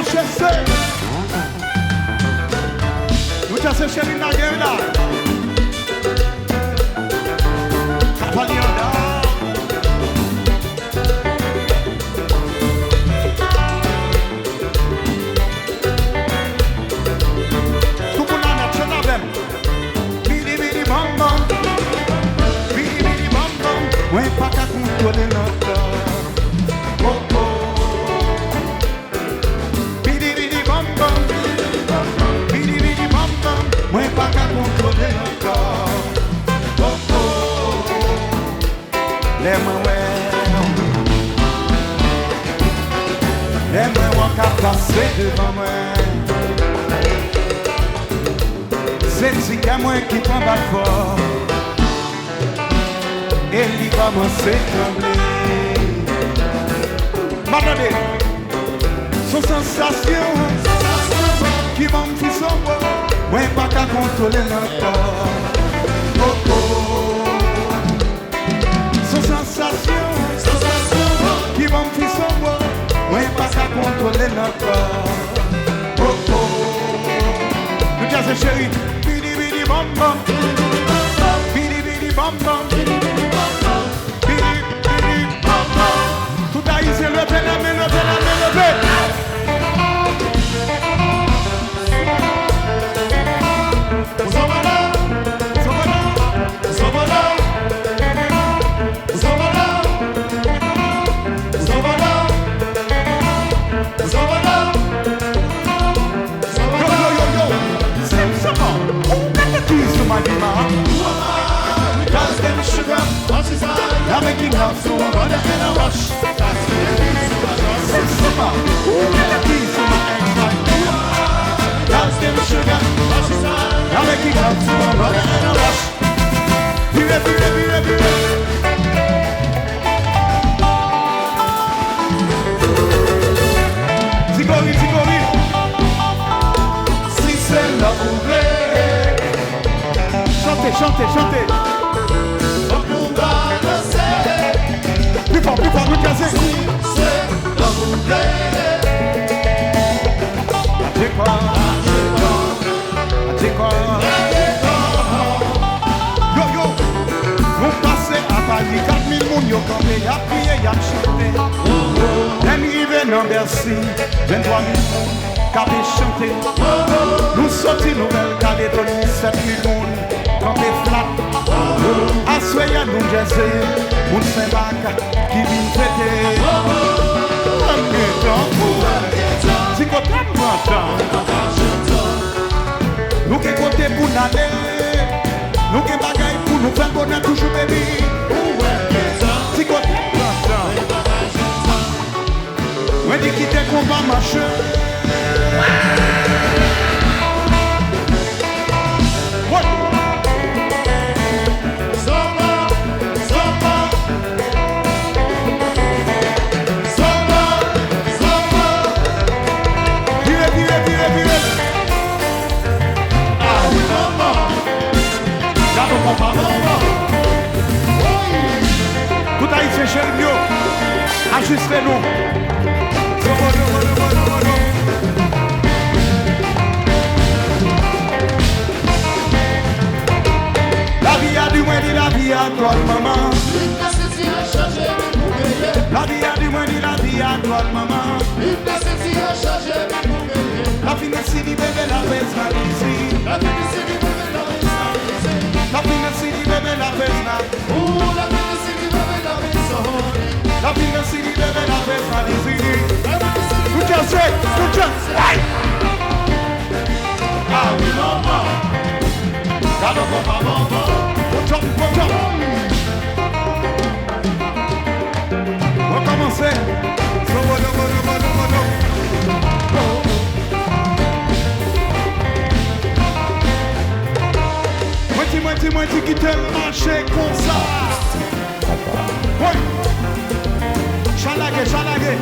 Manchester. Nous t'as chéri na gueule là. Capalianda. Tout le monde a fait la même. Bidi bidi bam bam. Bidi bidi bam bam. Ouais, pas qu'à contrôler notre corps. Oh oh. Bidi bidi bam bam. Bidi bidi bam bam. Ouais, pas qu'à contrôler notre corps. Oh oh. Les mains qu'à passer devant moi. C'est si qu'à moi qui prend pas fort. Et il commence à trembler. M'attendez. Son sensation qui m'a fait son mot. Moi pas qu'à contrôler notre corps. Oh oh. Son sensation qui m'a fait son mot. Moi pas qu'à contrôler notre corps. Oh oh. Nous disons chérie. Bidi bidi bam bam. Bidi bidi bam bam. Bidi bidi bam bam. Tout a ici levé la main, levé la main, levé. I'm making love to a mother and a rush. That's the summer. Who got the keys to my ex-wife? That's them sugar. I'm making love to a mother and a rush. Bire, bire, bire, bire. Zigori, zigori. Si c'est la ouvrière. Chantez, chantez, chantez. Plus fort, nous casser. Si c'est la bouteille. Yo, yo. Nous passons à Paris, 4000 moun yo campé, y'a prié, y'a chanté. Même rive dans Bercy, 23 000 moun, capé chanté. Nous sortis Nouvelle-Calédonie, 7000 moun, campé flat. Assoya nous Jersey, moun Saint-Bac, qui vient fêter. Si côté nous qui côté pour n'aller, nous qui bagaille pour nous faire bonheur toujours baby. Si côté moi dis quitter qu'on va marcher. Tout haïtien chéri mieux, ajustez-nous. La vie a du moins dit la vie à toi maman. La vie a du moins dit la vie à toi maman. La finesse dit bébé la personnalité. La finesse dit bébé la personnalité. La finesse dit bébé la personnalité. La finesse dit bébé la personnalité. Good job, Jay. Good job. Ah oui, maman. Gado papa, maman. Good job, good job. On va commencer. Moi dis qui te marché comme ça. Oui. Chalagé, chalagé.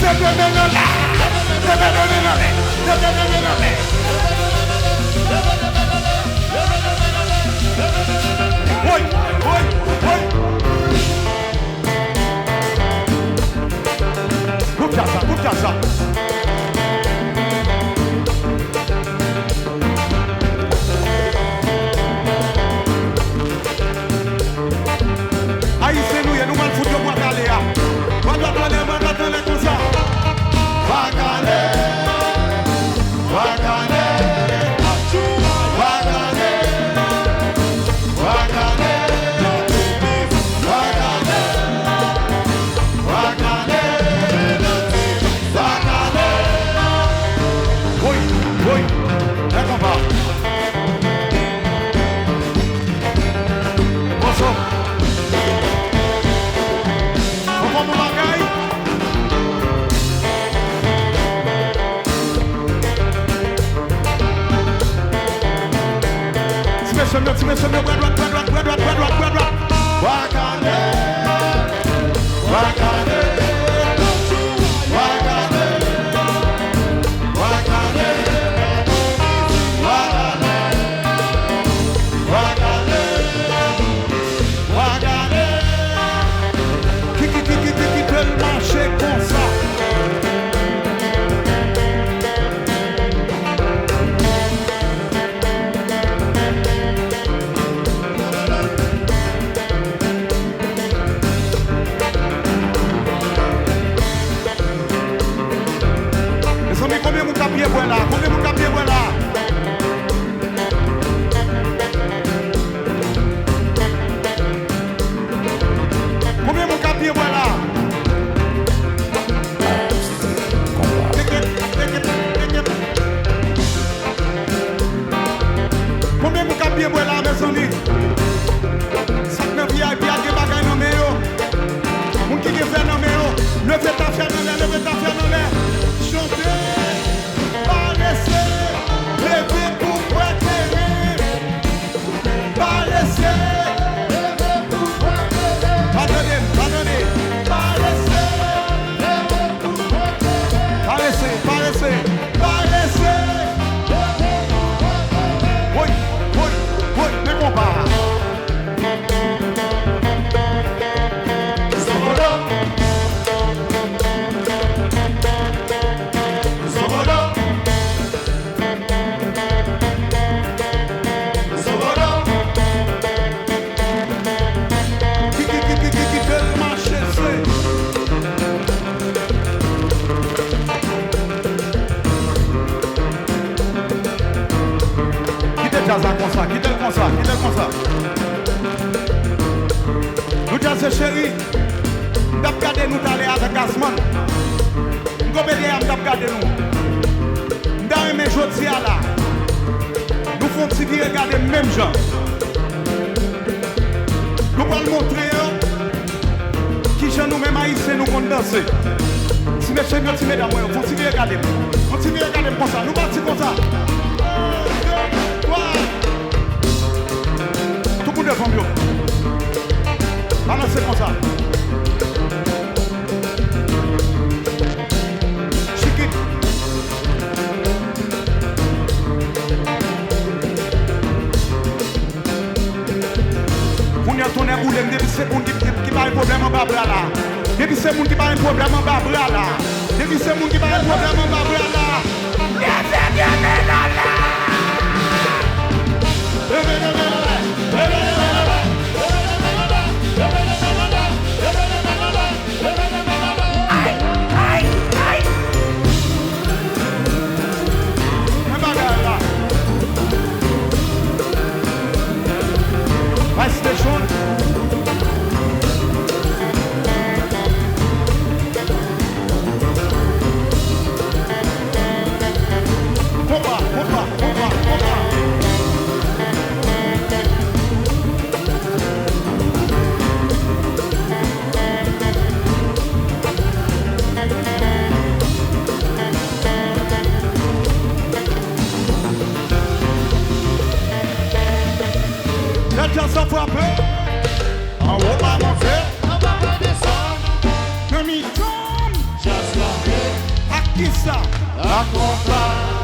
Oi, oi, oi. Escucha ça. Aí você não ia no mal fudeu com a galera. Quando a galera com ça. Vagale. Nous disons chérie, nous avons gardé nous d'aller avec Gasman. Nous avons gardé nous. Nous avons aimé aujourd'hui là. Nous faisons petit qui regarde les mêmes gens. Nous allons montrer qui sont nous-mêmes haïtiens nous comptons danser. Si mes chéris, si mesdames, vous continuez à regarder. Continuez à regarder comme ça. Nous partons comme ça. 1, 2, 3. Tout le monde est mieux. Balancez comme ça. Chiquite. Vous n'y a tourné à boulem, depuis c'est moun qui pas un problème en bas là. Depuis c'est moun qui pas un problème en bas là. Depuis c'est moun qui pas un problème en bas là. Station. Ça frappe en haut, pas monter, on va pas descendre. Le mi tombe, just like Qui ça? La compa.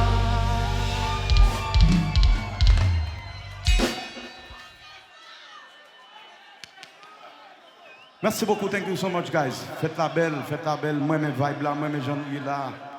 Merci beaucoup, thank you so much guys. Faites la belle, moi mes vibes là, moi mes gens là.